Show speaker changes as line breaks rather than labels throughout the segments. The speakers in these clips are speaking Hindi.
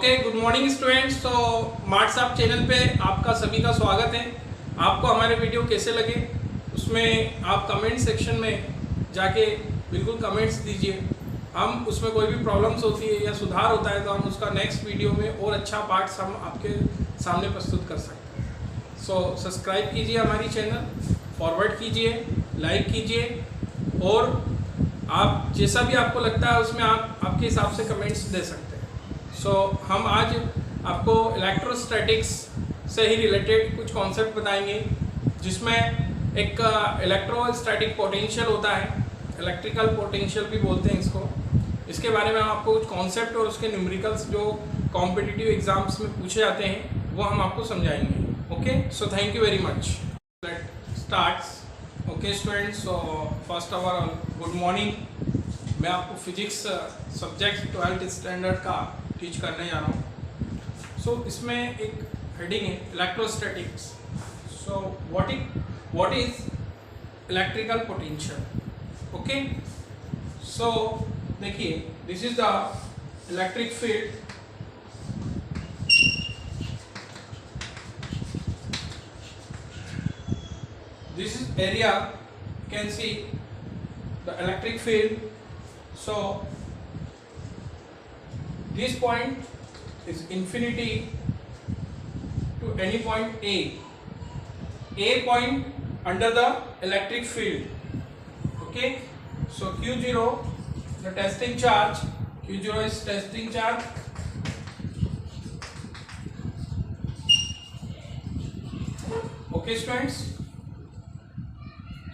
Okay, good morning students. तो मार्ट्स आप चैनल पे आपका सभी का स्वागत है। आपको हमारे वीडियो कैसे लगे उसमें आप कमेंट सेक्शन में जाके बिल्कुल कमेंट्स दीजिए। हम उसमें कोई भी प्रॉब्लम्स होती है या सुधार होता है तो हम उसका नेक्स्ट वीडियो में और अच्छा पार्ट्स हम आपके सामने प्रस्तुत कर सकते हैं। सो सब्सक्राइब कीजिए हमारी चैनल, फॉरवर्ड कीजिए, लाइक कीजिए और आप जैसा भी आपको लगता है उसमें आप आपके हिसाब से कमेंट्स दे सकते हैं। सो हम आज आपको इलेक्ट्रोस्टैटिक्स से ही रिलेटेड कुछ कॉन्सेप्ट बताएंगे, जिसमें एक इलेक्ट्रोस्टैटिक पोटेंशियल होता है, इलेक्ट्रिकल पोटेंशियल भी बोलते हैं इसको। इसके बारे में हम आपको कुछ कॉन्सेप्ट और उसके न्यूमेरिकल्स जो कॉम्पिटिटिव एग्जाम्स में पूछे जाते हैं वो हम आपको समझाएंगे। Okay, so thank you very much. Let starts. Okay students, so first of all good morning. मैं आपको फिजिक्स सब्जेक्ट 12th स्टैंडर्ड का टीच करने जा रहा हूँ। सो इसमें एक हेडिंग है electrostatics. So what is electrical potential. Okay, so देखिए, this is the electric field. This is area, you can see the electric field. So this point is infinity to any point A point under the electric field. Okay, so Q0, the testing charge, Q0 is testing charge. Okay students,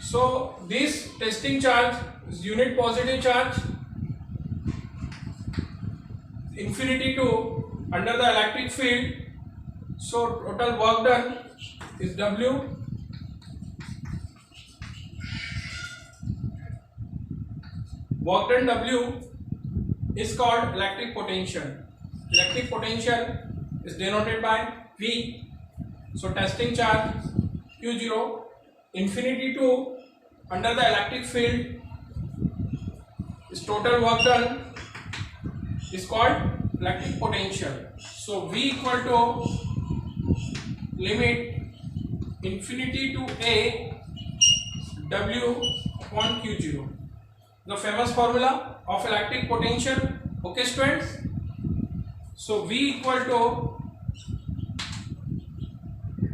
so this testing charge is unit positive charge, infinity to under the electric field. So total work done is W. Work done W is called electric potential. Electric potential is denoted by V. So testing charge Q0, infinity to under the electric field is total work done is called electric potential. So V equal to limit infinity to A W upon Q0, the famous formula of electric potential. Okay students, so V equal to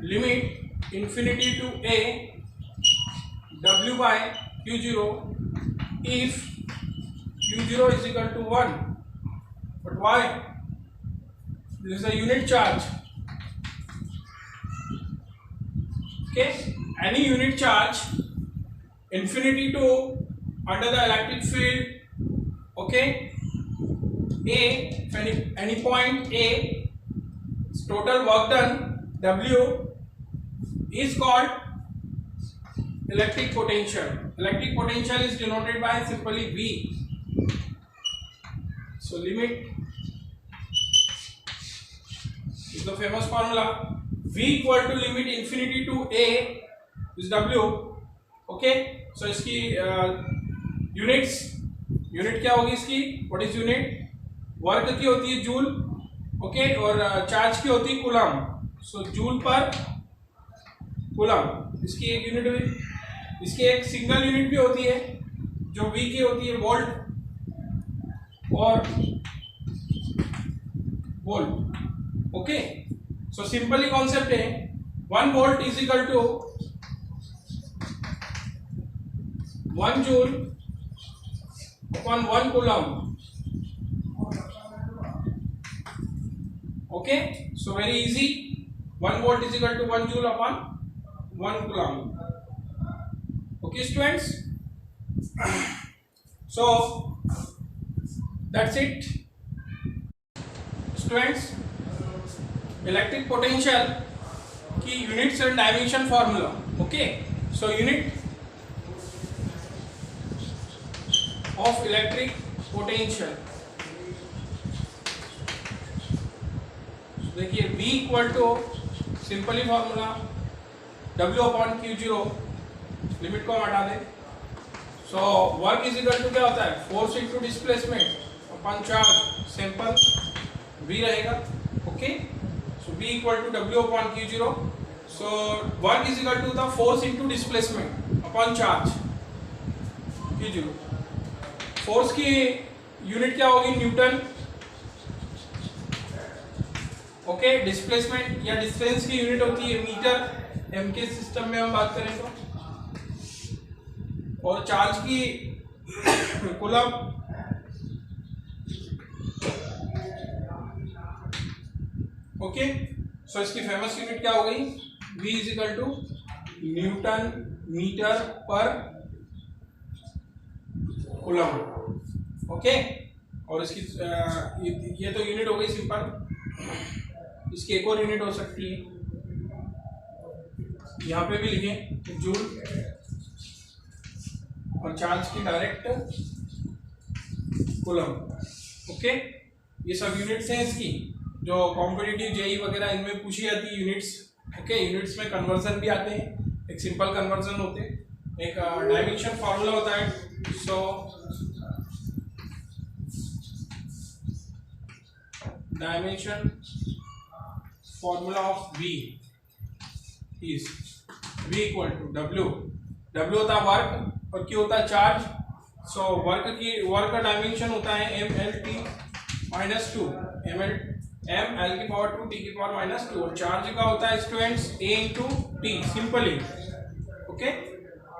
limit infinity to A W by Q0 if Q0 is equal to 1. But why? This is a unit charge. Okay, any unit charge infinity to under the electric field. Okay, A, any point A, total work done W is called electric potential. Electric potential is denoted by simply V. So limit is the famous formula. V equal to limit infinity to A is W. Okay, so इसकी units, unit क्या होगी इसकी? What is unit? वर्क की होती है जूल, ओके, और चार्ज की होती है कूलम। सो जूल पर कूलम इसकी एक यूनिट हुई। इसकी एक सिंगल यूनिट भी होती है जो V की होती है, वोल्ट और volt. Okay, so simply concept है 1 volt is equal to 1 joule upon 1 coulomb. Okay, so very easy, 1 volt is equal to 1 joule upon 1 coulomb. Okay students, so that's it students. Electric potential की units and dimension formula. Okay, so unit of electric potential, देखिए V equal to simply formula W upon Q0, limit को हम हटा दें। So work is equal to क्या होता है, force into displacement upon charge, simple V रहेगा. Okay, so V equal to W upon Q0. So work is equal to the force into displacement upon charge Q0. Force की यूनिट क्या होगी? न्यूटन. ओके, डिस्प्लेसमेंट या डिस्टेंस की यूनिट होती है मीटर. एम के सिस्टम में हम बात करें तो. और चार्ज की कूलम. ओके, सो इसकी फेमस यूनिट क्या हो गई? V is equal to newton metre पर कूलम. ओके, और इसकी ये तो यूनिट हो गई सिंपल. इसकी एक और यूनिट हो सकती है, यहाँ पे भी लिखें जूल. और चार्ज की डायरेक्ट कूलम. ओके, ये सब यूनिट्स हैं इसकी, जो कॉम्पिटिटिव जेई वगैरह इनमें पूछी जाती है यूनिट्स. ओके, यूनिट्स में कन्वर्जन भी आते हैं. एक सिंपल कन्वर्जन होते हैं, एक डायमेंशन फार्मूला होता है. So dimension formula of V is V equal to W. W होता है वर्क और Q होता है चार्ज. सो वर्क का डायमेंशन होता है MLT माइनस 2, ML की पावर 2 T की पावर माइनस 2. और चार्ज का होता है students A into T. Simply. Okay,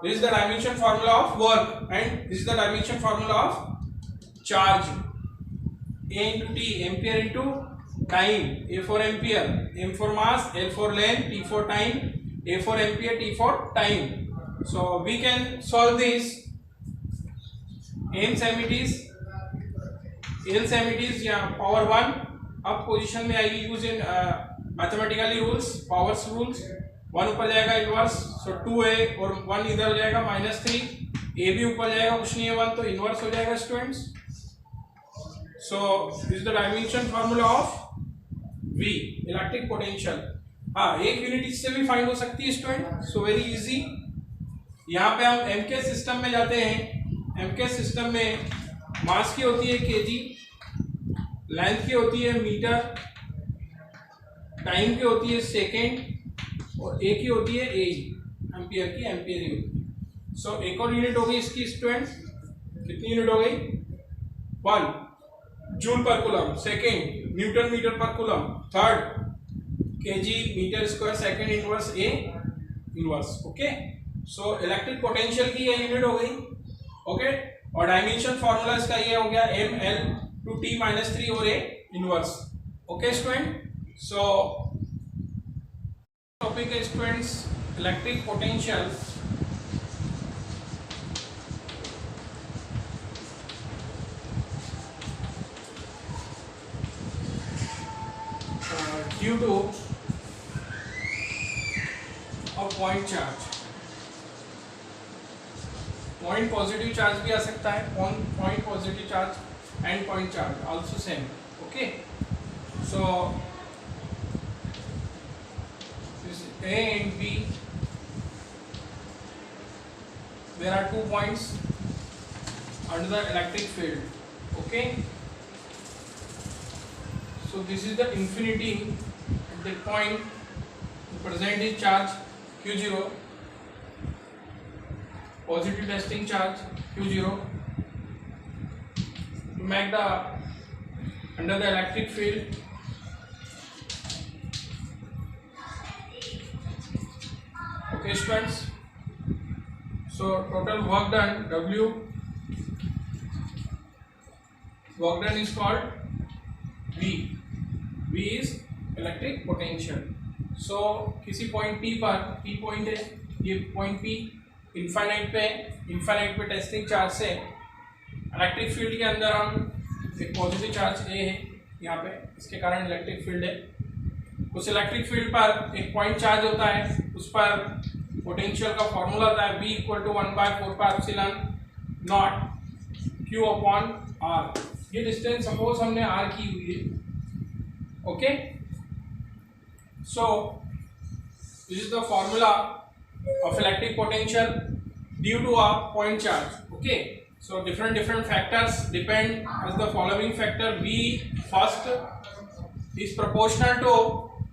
this is the dimension formula of work and this is the dimension formula of charge. A into T, ampere into time. A for ampere, M for mass, L for length, T for time, A for ampere, T for time. So we can solve this. M sum it is, L sum it is या power 1 अब पोजीशन में आएगी. Use in mathematically rules, powers rules. 1 ऊपर जाएगा इनवर्स, सो 2A और 1 इधर हो जाएगा -3. A भी ऊपर जाएगा, कुछ नहीं है 1, तो इनवर्स हो जाएगा students. So this is the dimension formula of V, electric potential. हाँ, एक यूनिट इससे भी फाइंड हो सकती है स्टूडेंट. सो वेरी इजी. यहाँ पे हम एम के सिस्टम में जाते हैं. एम के सिस्टम में मास की होती है kg, लेंथ की होती है मीटर, टाइम की होती है सेकेंड, और ए की होती है ए. एम्पियर की एम्पियर ही होती है. सो एक और यूनिट हो गई इसकी स्टूडेंट. कितनी यूनिट हो गई? 1 joule per coulomb. Second newton metre पर coulomb. Third KG metre square second inverse A inverse. Okay, so electric potential की ये यूनिट हो गई. ओके, और डायमेंशन फॉर्मूला इसका ये हो गया ML टू T माइनस 3 और A inverse. Okay student, so topic है students electric potential. Due to a point charge. Point positive charge भी आ सकता है, point positive charge and point charge also same. Okay, so A and B, there are 2 points under the electric field. Okay, so this is the infinity. At that point the present is charge Q0, positive testing charge Q0 to make the under the electric field. Okay students, so total work done W, work done is called V. V is electric potential. So किसी पॉइंट P पर, P पॉइंट है, ये पॉइंट P इनफाइनाइट पे टेस्टिंग चार्ज से इलेक्ट्रिक फील्ड के अंदर हम एक पॉजिटिव चार्ज A है यहाँ पे, इसके कारण इलेक्ट्रिक फील्ड है. उस इलेक्ट्रिक फील्ड पर एक पॉइंट चार्ज होता है, उस पर पोटेंशियल का फॉर्मूला होता है V equal to 1/4πε nought Q upon R. ये डिस्टेंस सपोज हमने R की हुई है. Okay, so this is the formula of electric potential due to a point charge. Okay, so different factors depend as the following factor. V first, is proportional to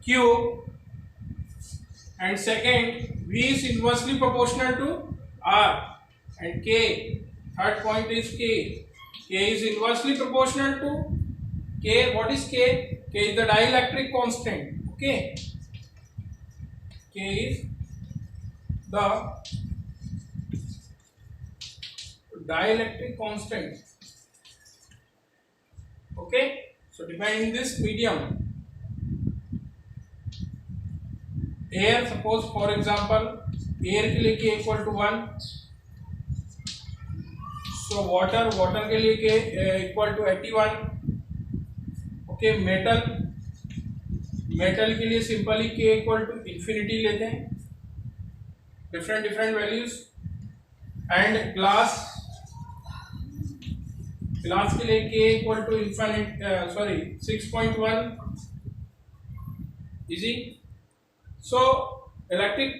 Q, and second V is inversely proportional to R, and K, third point is K. K is inversely proportional to K. What is K? K is the dielectric constant. Okay, K is the dielectric constant. Okay, so defining this medium, air, suppose for example air के लिए K equal to 1, so water के लिए K equal to 81. okay, metal के लिए simply K equal to infinity लेते हैं, different values, and glass के लिए K equal to infinite 6.1. easy. So electric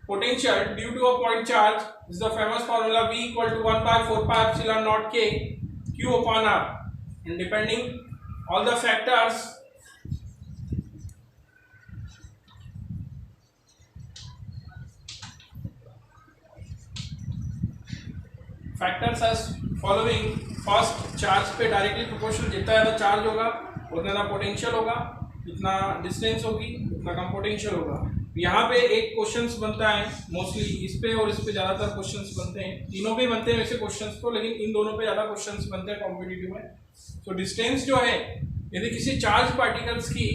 potential due to a point charge is the famous formula V equal to 1 by 4 pi epsilon naught K Q upon R, and depending all the factors as following. First charge पे डायरेक्टली प्रोपोर्शनल, जितना ज़्यादा चार्ज होगा उतना ज़्यादा पोटेंशियल होगा, जितना डिस्टेंस होगी उतना कम पोटेंशियल होगा. यहाँ पे एक क्वेश्चंस बनता है मोस्टली इस पे और इस पे ज़्यादातर क्वेश्चंस बनते हैं, तीनों पे बनते हैं वैसे क्वेश्चंस तो, लेकिन इन दोनों पे ज़्यादा क्वेश्चंस बनते हैं कॉम्पिटिटिव में. तो डिस्टेंस जो है यदि किसी चार्ज पार्टिकल्स की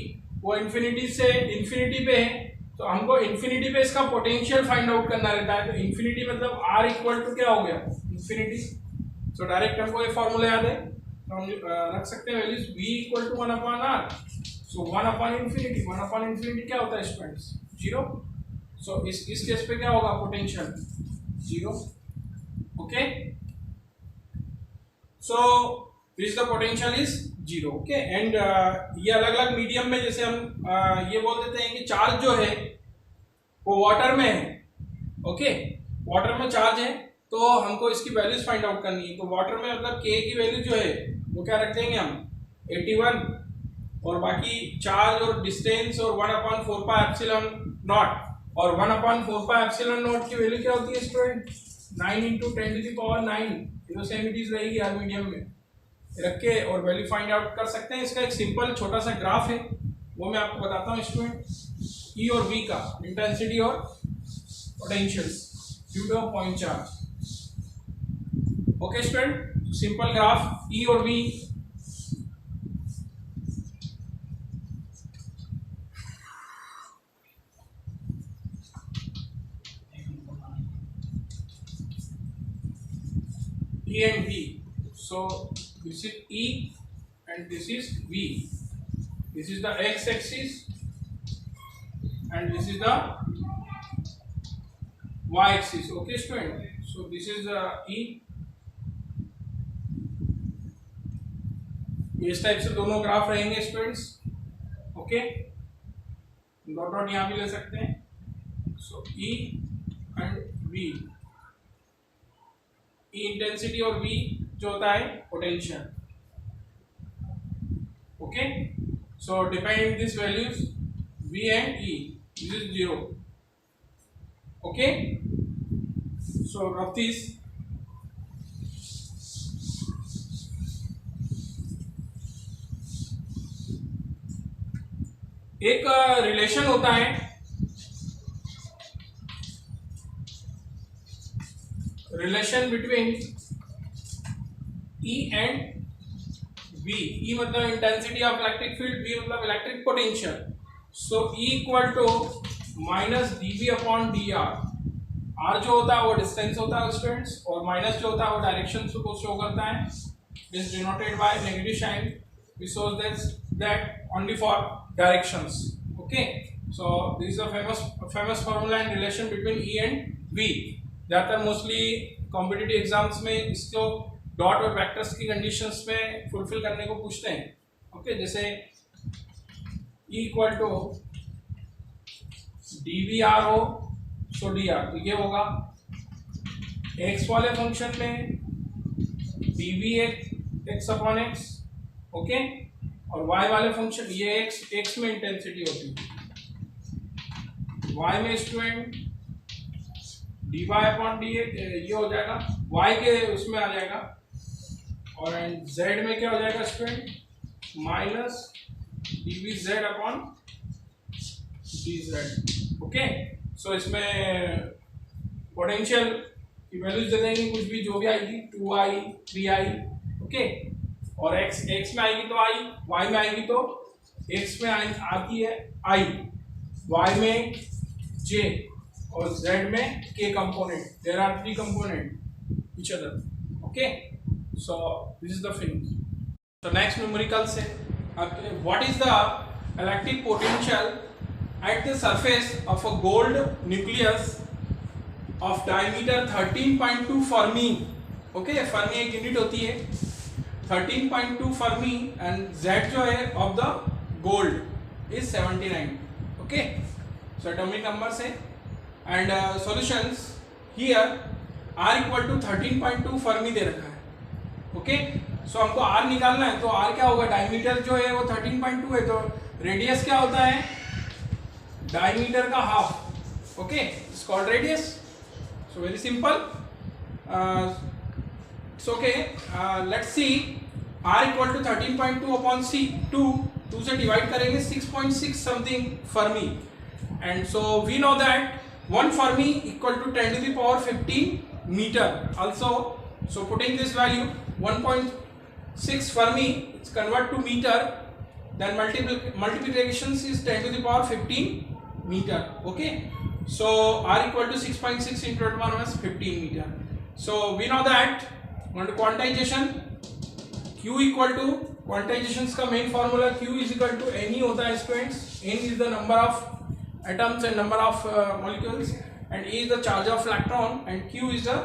वो इन्फिनिटी से इन्फिनिटी पे है तो हमको इन्फिनिटी पे इसका पोटेंशियल फाइंड आउट करना रहता है. तो इन्फिनिटी मतलब R इक्वल टू क्या हो गया, इन्फिनिटी. तो डायरेक्ट हमको ये फॉर्मूला याद है तो हम रख सकते हैं values V equal to 1 upon R. So 1 upon infinity क्या होता है स्टूडेंट्स, 0. सो इस केस पे क्या होगा, potential 0. Okay, so this the potential is 0. Okay, and ये अलग अलग मीडियम में, जैसे हम ये बोल देते हैं कि चार्ज जो है वो वाटर में है. ओके, वाटर में चार्ज है तो हमको इसकी वैल्यूज फाइंड आउट करनी है. तो वाटर में मतलब K की वैल्यू जो है वो क्या रख देंगे हम 81, और बाकी चार्ज और डिस्टेंस और 1 अपॉन 4 पाई एप्सिलॉन नॉट, और 1 अपॉन 4 पाई एप्सिलॉन नॉट की वैल्यू क्या होती है student, 9 into 10 to the power 9. ये सेमिटीज रहेगी हर मीडियम में रख के और वैल्यू फाइंड आउट कर सकते हैं. इसका एक सिंपल छोटा सा ग्राफ है वो मैं आपको बताता हूँ स्टूडेंट. E और V का इंटेंसिटी और potential due to a point charge. Okay student, simple graph E और V. E and V. So this is E and this is V. This is the x-axis and this is the y-axis. Okay student. So this is E. इस टाइप से दोनों ग्राफ रहेंगे स्टूडेंट्स. ओके, डॉट डॉट यहाँ भी ले सकते हैं. So E and V, E intensity और V जो होता है potential. Okay, so define this values V and E. This is 0. Okay, so rough this. एक रिलेशन होता है relation between E and V. E मतलब intensity of electric field, V मतलब electric potential. So E equal to minus dV upon dr. R जो होता है वो डिस्टेंस होता है स्टूडेंट्स, और माइनस जो होता है वो डायरेक्शन को शो करता है. Is denoted by negative sign. We show that only for directions. Okay, so this is a famous formula and relation between E and V. ज़्यादातर मोस्टली कॉम्पिटिटिव एग्जाम्स में इसको डॉट और वेक्टर्स की कंडीशंस में फुलफिल करने को पूछते हैं. ओके, जैसे E इक्वल टू dVr हो सो dr, तो ये होगा x वाले फंक्शन में dV x upon x. Okay, और y वाले फंक्शन ये x में इंटेंसिटी होती है, y में स्टूडेंट dy अपॉन डी ये हो जाएगा, y के उसमें आ जाएगा, और z में क्या हो जाएगा student minus dvz upon dz। Okay, so इसमें पोटेंशियल की वैल्यूज दे देंगे, कुछ भी जो भी आएगी 2i 3i। ओके, और x में आएगी तो i, y में आएगी तो x में आती है i, y में j और z में k component. There are 3 component each other। Okay, so this is the thing। So next numerical से what is the electric potential at the surface of a gold nucleus of diameter 13.2 Fermi। Okay, Fermi एक यूनिट होती है 13.2 फर्मी, एंड z जो है of the gold is 79। Okay, so atomic number से and solutions here r equal to 13.2 Fermi दे रखा है। ओके, सो हमको r निकालना है, तो r क्या होगा, डायमीटर जो है वो 13.2 है, तो रेडियस क्या होता है डायमीटर का half. Okay, it's called radius. So very simple. So okay, let's see r equal to 13.2 upon c 2 से डिवाइड करेंगे 6.6 something fermi, and so we know that 1 fermi equal to 10 to the power 15 metre also। So putting this value 1.6 Fermi is convert to meter, then multiplications is 10 to the power 15 meter। Okay, so r equal to 6.6 into 10 minus 15 meter। So we know that quantization q equal to quantizations का main formula q is equal to n ही होता है students. n is the number of atoms and number of molecules, and e is the charge of electron and q is the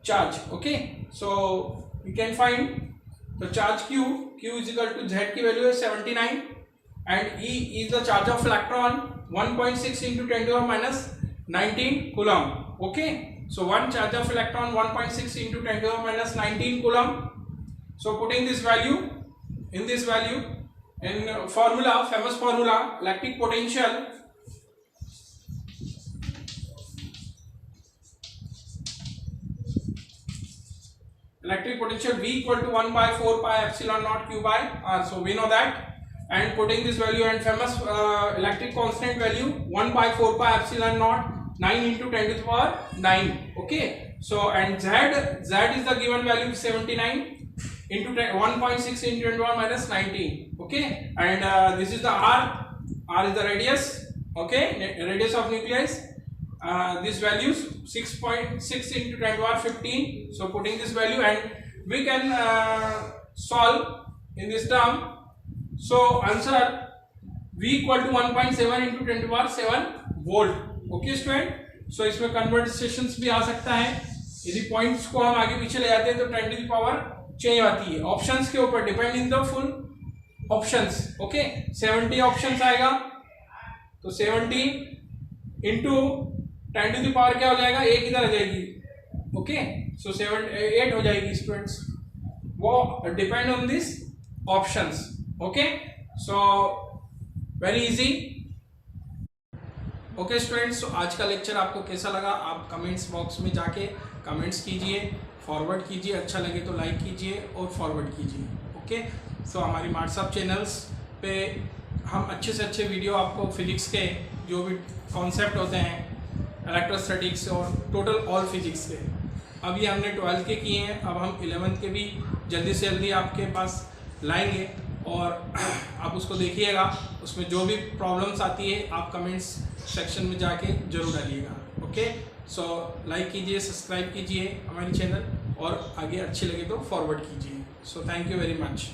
charge। okay, so we can find the charge q is equal to z की वैल्यू है 79 and e is the charge of electron 1.6 into 10 to the minus 19 coulomb। okay, so one charge of electron 1.6 into 10 to the minus 19 coulomb। so putting this value in formula, famous formula, electric potential V equal to 1 by 4 pi epsilon naught q by r। so we know that, and putting this value and famous electric constant value 1 by 4 pi epsilon naught 9 into 10 to the power 9। okay, so and z is the given value 79 into 1.6 into 10 to the power minus 19। okay, and this is the r is the radius। okay, radius of nucleus, this value is 6.6 into 10 to the power 15। so putting this value and we can solve in this term। so answer v equal to 1.7 into 10 to the power 7 volt। Okay student, so इसमें कन्वर्सेशंस भी आ सकता है, यदि पॉइंट्स को हम आगे पीछे ले जाते हैं तो 10 to the power चेंज आती है ऑप्शंस के ऊपर, depend in the full options. Okay, 70 options आएगा तो 70 इंटू 10 to the power क्या हो जाएगा, एक इधर आ जाएगी। ओके, सो 8 हो जाएगी स्टूडेंट्स, वो depend on this options. Okay, so very easy. Okay students, तो आज का लेक्चर आपको कैसा लगा, आप कमेंट्स बॉक्स में जाके कमेंट्स कीजिए, फॉरवर्ड कीजिए, अच्छा लगे तो लाइक कीजिए और फॉरवर्ड कीजिए। ओके, सो हमारी व्हाट्सएप चैनल्स पे हम अच्छे से अच्छे वीडियो आपको फिजिक्स के जो भी कॉन्सेप्ट होते हैं, इलेक्ट्रोस्टैटिक्स और टोटल ऑल फिजिक्स के, अभी हमने 12 के किए हैं, अब हम 11 के भी जल्दी से जल्दी आपके पास लाएंगे और आप उसको देखिएगा, उसमें जो भी प्रॉब्लम्स आती है आप कमेंट्स सेक्शन में जाके जरूर डालिएगा। ओके, सो लाइक कीजिए, सब्सक्राइब कीजिए हमारी चैनल, और आगे अच्छी लगे तो फॉरवर्ड कीजिए। सो थैंक यू वेरी मच।